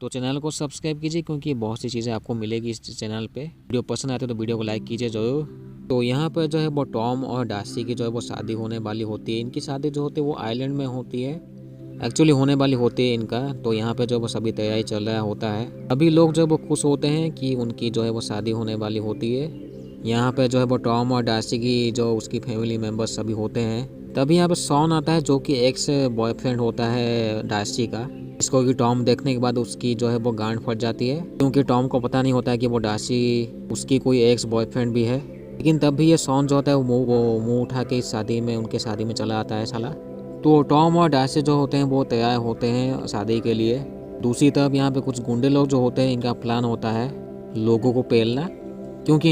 तो चैनल को सब्सक्राइब कीजिए क्योंकि बहुत सी चीज़ें आपको मिलेगी इस चैनल पे। वीडियो पसंद आते तो वीडियो को लाइक कीजिए जरूर। तो यहाँ पर जो है वो टॉम और डार्सी की जो है वो शादी होने वाली होती है। इनकी शादी जो होती है वो आइलैंड में होती है, एक्चुअली होने वाली होती है इनका। तो यहाँ पे जो वो सभी तैयारी चल रहा होता है। अभी लोग जो है वो खुश होते हैं कि उनकी जो है वो शादी होने वाली होती है। यहाँ पे जो है वो टॉम और डार्सी की जो उसकी फैमिली मेम्बर्स सभी होते हैं। तभी यहाँ पे शॉन आता है जो कि एक्स बॉयफ्रेंड होता है डार्सी का। इसको कि टॉम देखने के बाद उसकी जो है वो गांड फट जाती है, क्योंकि टॉम को पता नहीं होता है कि वो डार्सी उसकी कोई एक्स बॉयफ्रेंड भी है। लेकिन तब भी ये शॉन जो होता है वो मुंह उठा के इस शादी में उनके शादी में चला आता है साला। तो टॉम और डार्सी जो होते हैं वो तैयार होते हैं शादी के लिए। दूसरी तरफ यहाँ पे कुछ गुंडे लोग जो होते हैं, इनका प्लान होता है लोगों को पेलना, क्योंकि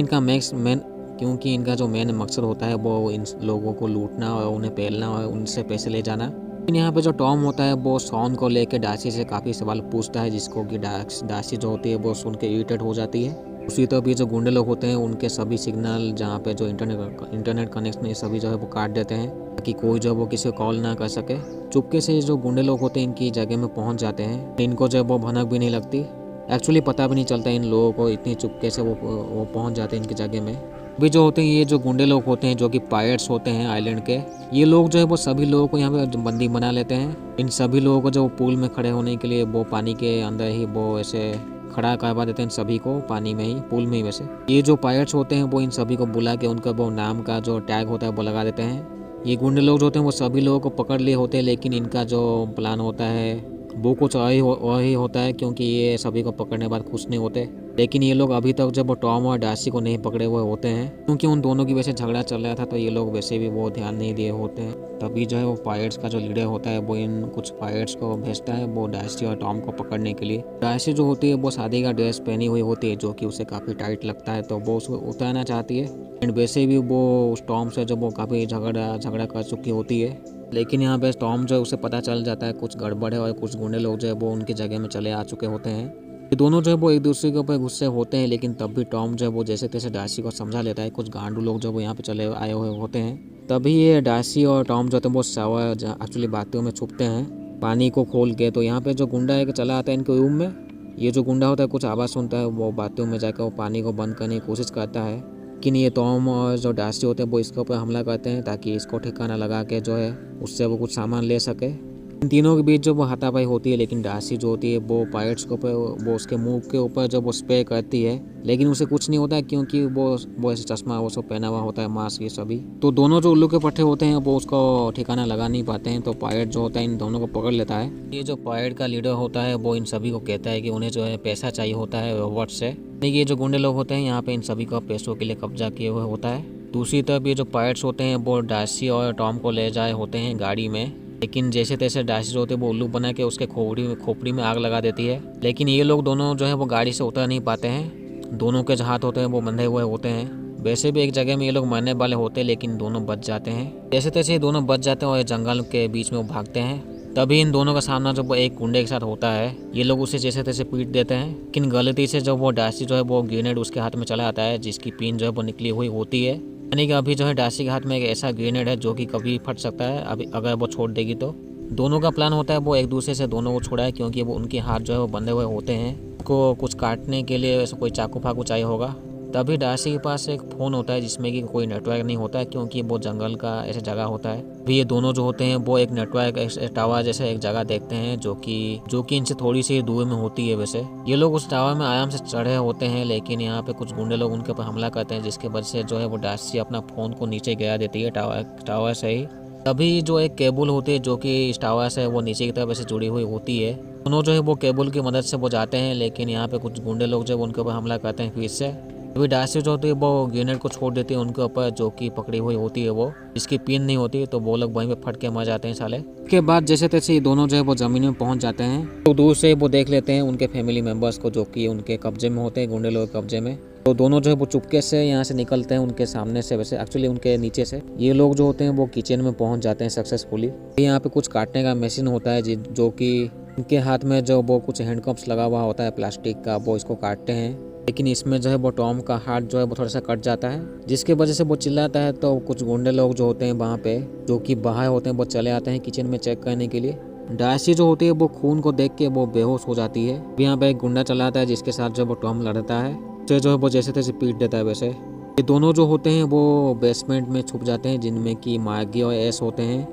इनका जो मेन मकसद होता है वो इन लोगों को लूटना और उन्हें पेलना और उनसे पैसे ले जाना। लेकिन यहाँ पे जो टॉम होता है वो शॉन को लेके डार्सी से काफ़ी सवाल पूछता है, जिसको कि डार्सी जो होती है वो सुन के इरिटेट हो जाती है। उसी तरफ ये जो गुंडे लोग होते हैं उनके सभी सिग्नल जहाँ पे जो इंटरनेट कनेक्शन ये सभी जो है वो काट देते हैं, ताकि कोई जो है वो किसी को कॉल ना कर सके। चुपके से जो गुंडे लोग होते हैं इनकी जगह में पहुँच जाते हैं। इनको जो है वो भनक भी नहीं लगती, एक्चुअली पता भी नहीं चलता इन लोगों को, इतनी चुपके से वो पहुँच जाते हैं इनकी जगह में। भी जो होते हैं ये जो गुंडे लोग होते हैं जो कि पायरेट्स होते हैं आइलैंड के, ये लोग जो है वो सभी लोगों को यहाँ पे बंदी बना लेते हैं। इन सभी लोगों को जो पूल में खड़े होने के लिए वो पानी के अंदर ही वो ऐसे खड़ा करवा देते हैं, सभी को पानी में ही, पूल में ही। वैसे ये जो पायरेट्स होते हैं वो इन सभी को बुला के उनका वो नाम का जो टैग होता है वो लगा देते हैं। ये गुंडे लोग जो होते हैं वो सभी लोगों को पकड़ लिए होते हैं, लेकिन इनका जो प्लान होता है वो कुछ और ही होता है, क्योंकि ये सभी को पकड़ने के बाद खुश नहीं होते। लेकिन ये लोग अभी तक जब टॉम और डार्सी को नहीं पकड़े हुए होते हैं, क्योंकि उन दोनों की वजह से झगड़ा चल रहा था, तो ये लोग वैसे भी वो ध्यान नहीं दिए होते हैं। तभी जो है वो पायरेट्स का जो लीडर होता है वो इन कुछ पायरेट्स को भेजता है वो डार्सी और टॉम को पकड़ने के लिए। डार्सी जो होती है वो शादी का ड्रेस पहनी हुई होती है जो कि उसे काफ़ी टाइट लगता है, तो वो उसको उतारना चाहती है। एंड वैसे भी वो उस टॉम से जब वो काफ़ी झगड़ा कर चुकी होती है। लेकिन यहाँ पे टॉम जो है उसे पता चल जाता है कुछ गड़बड़ है और कुछ गुंडे लोग जो है वो उनकी जगह में चले आ चुके होते हैं। ये दोनों जो है वो एक दूसरे के ऊपर गुस्से होते हैं, लेकिन तब भी टॉम जो है वो जैसे तैसे डार्सी को समझा लेता है। कुछ गांडू लोग जो वो यहाँ पे चले आए हुए होते हैं। तभी ये डार्सी और टॉम जो है वो शावर एक्चुअली बातियों में छुपते हैं पानी को खोल के। तो यहाँ पे जो गुंडा है चला आता है इनके रूम में। ये जो गुंडा होता है कुछ आवाज़ सुनता है, वो बातियों में जाकर वो पानी को बंद करने की कोशिश करता है। लेकिन ये टॉम और जो डार्सी होते हैं वो इसके ऊपर हमला करते हैं ताकि इसको ठिकाना लगा के जो है उससे वो कुछ सामान ले सके। इन तीनों के बीच जो वो हाथापाई होती है, लेकिन डार्सी जो होती है वो पायरेट्स के ऊपर वो उसके मुंह के ऊपर जब वो स्प्रे करती है, लेकिन उसे कुछ नहीं होता है, क्योंकि वो ऐसे चश्मा वो सब पहना हुआ होता है, मास्क ये सभी। तो दोनों जो उल्लू के पट्टे होते हैं वो उसको ठिकाना लगा नहीं पाते हैं। तो पायरेट जो होता है इन दोनों को पकड़ लेता है। ये जो पायरेट का लीडर होता है वो इन सभी को कहता है कि उन्हें जो है पैसा चाहिए होता है रॉबर्ट से। ये जो गुंडे लोग होते हैं यहाँ पे इन सभी को पैसों के लिए कब्जा किए हुए होता है। दूसरी तरफ ये जो पायरेट्स होते हैं वो डार्सी और टॉम को ले जाए होते हैं गाड़ी में, लेकिन जैसे तैसे डार्सी जो होते हैं वो उल्लू बना के उसके खोपड़ी में आग लगा देती है। लेकिन ये लोग दोनों जो है वो गाड़ी से उतर नहीं पाते हैं, दोनों के जो हाथ होते हैं वो बंधे हुए होते हैं। वैसे भी एक जगह में ये लोग मरने वाले होते हैं, लेकिन दोनों बच जाते हैं। जैसे तैसे ये दोनों बच जाते हैं और जंगल के बीच में वो भागते हैं। तभी इन दोनों का सामना जब वो एक गुंडे के साथ होता है, ये लोग उसे जैसे तैसे पीट देते हैं। लेकिन गलती से जब वो डार्सी जो है वो ग्रेनेड उसके हाथ में चला आता है, जिसकी पिन जो है वो निकली हुई होती है। यानी कि अभी जो है डार्सी के हाथ में एक ऐसा ग्रेनेड है जो कि कभी फट सकता है अभी अगर वो छोड़ देगी तो। दोनों का प्लान होता है वो एक दूसरे से दोनों को छुड़ाए, क्योंकि वो उनके हाथ जो है वो बंधे हुए होते हैं। उनको कुछ काटने के लिए ऐसा कोई चाकू फाकू चाहिए होगा। तभी डार्सी के पास एक फ़ोन होता है जिसमें कि कोई नेटवर्क नहीं होता है, क्योंकि वो जंगल का ऐसा जगह होता है। भी ये दोनों जो होते हैं वो एक नेटवर्क टावर जैसे एक जगह देखते हैं जो कि इनसे थोड़ी सी दूर में होती है। वैसे ये लोग उस टावर में आराम से चढ़े होते हैं, लेकिन यहाँ पे कुछ गुंडे लोग उनके ऊपर हमला करते हैं, जिसके वजह से जो है वो डार्सी अपना फ़ोन को नीचे गिरा देती है टावर से ही। तभी जो एक केबल होती है जो कि इस टावर से वो नीचे की तरफ ऐसे जुड़ी हुई होती है, दोनों जो है वो केबल की मदद से वो जाते हैं। लेकिन यहाँ पे कुछ गुंडे लोग जो है उनके ऊपर हमला करते हैं फिर से। अभी डार्सी जो होती है वो ग्रेनेड को छोड़ देती है उनके ऊपर, जो कि पकड़ी हुई होती है वो, जिसकी पिन नहीं होती, तो वो लोग वहीं पे फट के मर जाते हैं साले। इसके बाद जैसे तैसे ये दोनों जो है वो ज़मीन में पहुंच जाते हैं। तो दूर से वो देख लेते हैं उनके फैमिली मेम्बर्स को जो कि उनके कब्जे में होते हैं, गुंडे लोग के कब्जे में। तो दोनों जो है वो चुपके से यहाँ से निकलते हैं उनके सामने से, वैसे एक्चुअली उनके नीचे से। ये लोग जो होते हैं वो किचन में पहुँच जाते हैं सक्सेसफुली। यहाँ पे कुछ काटने का मशीन होता है जो कि उनके हाथ में जो वो कुछ हैंडकप्स लगा हुआ होता है प्लास्टिक का, वो इसको काटते हैं। लेकिन इसमें जो है वो टॉम का हाथ जो है वो थोड़ा सा कट जाता है, जिसके वजह से वो चिल्लाता है। तो कुछ गुंडे लोग जो होते हैं वहाँ पे जो कि बाहर होते हैं वो चले आते हैं किचन में चेक करने के लिए। डार्सी जो होती है वो खून को देख के वो बेहोश हो जाती है। यहाँ पे एक गुंडा चला आता है जिसके साथ जो वो टॉम लड़ता है, उसे जो है वो जैसे तैसे पीट देता है। वैसे ये दोनों जो होते हैं वो बेसमेंट में छुप जाते हैं, जिनमें कि मार्गी और एस होते हैं।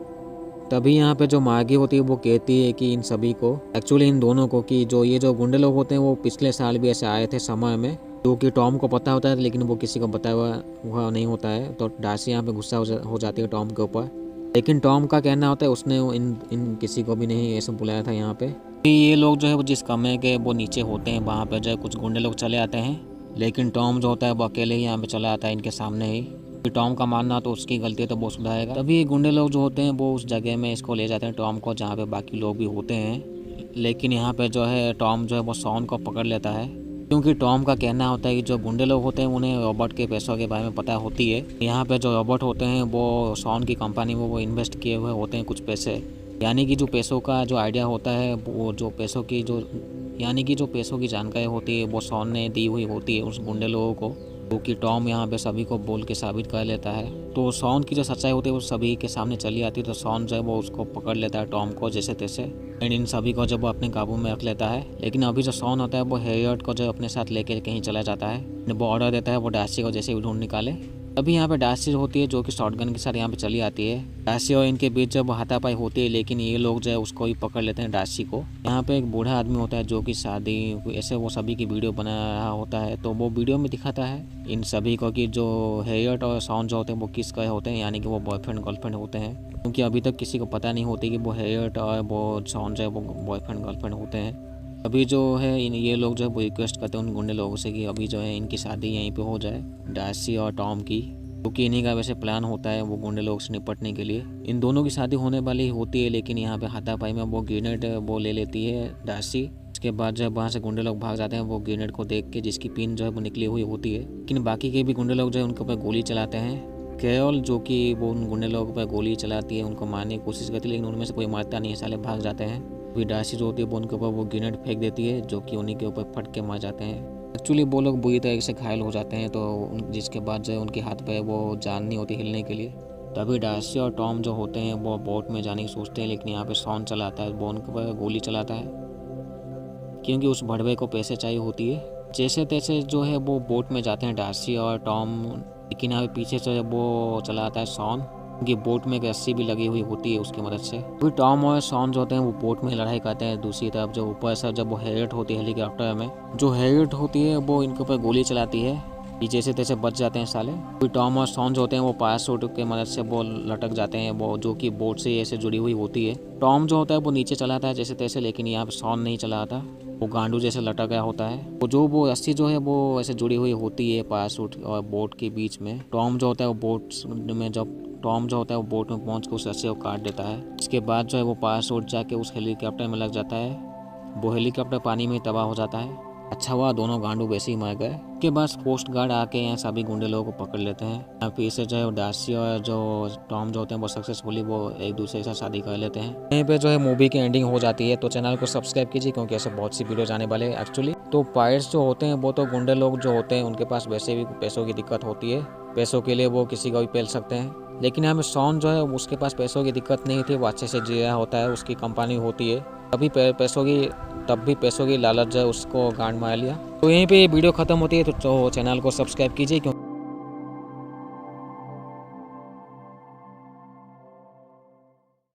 तभी यहाँ पे जो मार्गी होती है वो कहती है कि इन सभी को, एक्चुअली इन दोनों को, कि जो ये जो गुंडे लोग होते हैं वो पिछले साल भी ऐसे आए थे समय में, जो कि टॉम को पता होता है लेकिन वो किसी को बताया हुआ नहीं होता है। तो डार्सी यहाँ पे गुस्सा हो जाती है टॉम के ऊपर, लेकिन टॉम का कहना होता है उसने इन किसी को भी नहीं ऐसे बुलाया था यहाँ पे। ये लोग जो है वो जिस कमरे के वो नीचे होते हैं वहाँ पे जो है कुछ गुंडे लोग चले आते हैं, लेकिन टॉम जो होता है वो अकेले ही यहाँ पे चला आता है इनके सामने ही। टॉम का मानना तो उसकी गलती है तो वो सुधारेगा। तभी गुंडे लोग जो होते हैं वो उस जगह में इसको ले जाते हैं टॉम को, जहाँ पे बाकी लोग भी होते हैं। लेकिन यहाँ पे जो है टॉम जो है वो शॉन को पकड़ लेता है, क्योंकि टॉम का कहना होता है कि जो गुंडे लोग होते हैं उन्हें रॉबर्ट के पैसों के बारे में पता होती है। यहाँ पे जो रॉबर्ट होते हैं वो शॉन की कंपनी में वो इन्वेस्ट किए हुए होते हैं कुछ पैसे, यानी कि जो पैसों का जो आइडिया होता है वो जो पैसों की जो पैसों की जानकारी होती है वो शॉन ने दी हुई होती है उस गुंडे लोगों को, क्योंकि टॉम यहाँ पे सभी को बोल के साबित कर लेता है। तो शॉन की जो सच्चाई होती है वो सभी के सामने चली आती है। तो शॉन जो है वो उसको पकड़ लेता है टॉम को जैसे तैसे, एंड इन सभी को जब वो अपने काबू में रख लेता है। लेकिन अभी जो शॉन होता है वो हैरियट को जो अपने साथ लेके कहीं चला जाता है। वो ऑर्डर देता है वो डार्सी को जैसे भी ढूंढ निकाले। अभी यहाँ पे डार्सी होती है जो कि शॉटगन के साथ यहाँ पे चली आती है। डार्सी और इनके बीच जब हाथापाई होती है, लेकिन ये लोग जो है उसको ही पकड़ लेते हैं डार्सी को। यहाँ पे एक बूढ़ा आदमी होता है जो कि शादी ऐसे वो सभी की वीडियो बना रहा होता है, तो वो वीडियो में दिखाता है इन सभी को कि जो हैरियट और शॉन जो होते हैं वो किस का होते हैं, यानी कि वो बॉयफ्रेंड गर्लफ्रेंड होते हैं। क्योंकि अभी तक किसी को पता नहीं होती कि वो हैरियट और वो शॉन जो है वो बॉयफ्रेंड गर्लफ्रेंड होते हैं। अभी जो है ये लोग जो है वो रिक्वेस्ट करते हैं उन गुंडे लोगों से कि अभी जो है इनकी शादी यहीं पे हो जाए, डार्सी और टॉम की, क्योंकि इन्हीं का वैसे प्लान होता है वो गुंडे लोग से निपटने के लिए। इन दोनों की शादी होने वाली होती है, लेकिन यहाँ पे हाथापाई में वो ग्रेनेड वो ले लेती है डार्सी। इसके बाद जब वहाँ से गुंडे लोग भाग जाते हैं वो ग्रेनेड को देख के, जिसकी पिन जो है वो निकली हुई होती है। लेकिन बाकी के भी गुंडे लोग जो है उनके ऊपर गोली चलाते हैं। कैरोल जो कि वो उन गुंडे लोगों पर गोली चलाती है, उनको मारने की कोशिश करती है, लेकिन उनमें से कोई मारता नहीं है, साले भाग जाते हैं। फिर डार्सी जो होती है वो उनके ऊपर वो ग्रेनेड फेंक देती है, जो कि उन्हीं के ऊपर फट के मार जाते हैं। एक्चुअली वो लोग बुरी तरह से घायल हो जाते हैं, तो जिसके बाद जो है उनके हाथ पे वो जान नहीं होती हिलने के लिए। तभी डार्सी और टॉम जो होते हैं वो बोट में जाने की सोचते हैं, लेकिन यहाँ पे शॉन चला आता है, वो उनके ऊपर गोली चलाता है, क्योंकि उस भड़वे को पैसे चाहिए होती है। जैसे तैसे जो है वो बोट में जाते हैं डार्सी और टॉम, लेकिन यहाँ पे पीछे से वो चला आता है शॉन, कि बोट में एक रस्सी भी लगी हुई होती है उसकी मदद से। फिर टॉम और शॉन जो होते हैं वो बोट में लड़ाई करते हैं। दूसरी तरफ जो ऊपर से जब वो हैरियट होती है हेलीकॉप्टर में, जो हैरियट होती है वो इनके ऊपर गोली चलाती है, ये जैसे तैसे बच जाते हैं साले। फिर टॉम और शॉन जो होते हैं वो पैराशूट की मदद से वो लटक जाते हैं, वो जो कि बोट से ऐसे जुड़ी हुई होती है। टॉम जो होता है वो नीचे चलाता है जैसे तैसे, लेकिन यहाँ पे शॉन नहीं चलाता, वो गांडू जैसे लटक गया होता है। वो रस्सी जो है वो ऐसे जुड़ी हुई होती है पैराशूट और बोट के बीच में। टॉम जो होता है वो बोट में पहुंच कर उस रस्सी को काट देता है। इसके बाद जो है वो पैराशूट जाके उस हेलीकॉप्टर में लग जाता है, वो हेलीकॉप्टर पानी में तबाह हो जाता है। अच्छा हुआ दोनों गांडू वैसे ही मर गए। इसके बाद कोस्ट गार्ड आके यहाँ सभी गुंडे लोगों को पकड़ लेते हैं। फिर से जो है डार्सी और जो टॉम जो होते हैं वो सक्सेसफुली वो एक दूसरे के साथ शादी कर लेते हैं। यहीं पे जो है मूवी की एंडिंग हो जाती है। तो चैनल को सब्सक्राइब कीजिए, क्योंकि ऐसे बहुत सी वीडियो आने वाले हैं एक्चुअली। तो पायरेट्स जो होते हैं वो तो गुंडे लोग जो होते हैं उनके पास वैसे भी पैसों की दिक्कत होती है, पैसों के लिए वो किसी को भी पेल सकते हैं। लेकिन यहाँ पे शॉन जो है उसके पास पैसों की दिक्कत नहीं थी, वो अच्छे से जी रहा होता है, उसकी कंपनी होती है। तब भी पैसों की लालच जो है उसको गांड मार लिया। तो यहीं पे वीडियो खत्म होती है। तो चैनल को सब्सक्राइब कीजिए।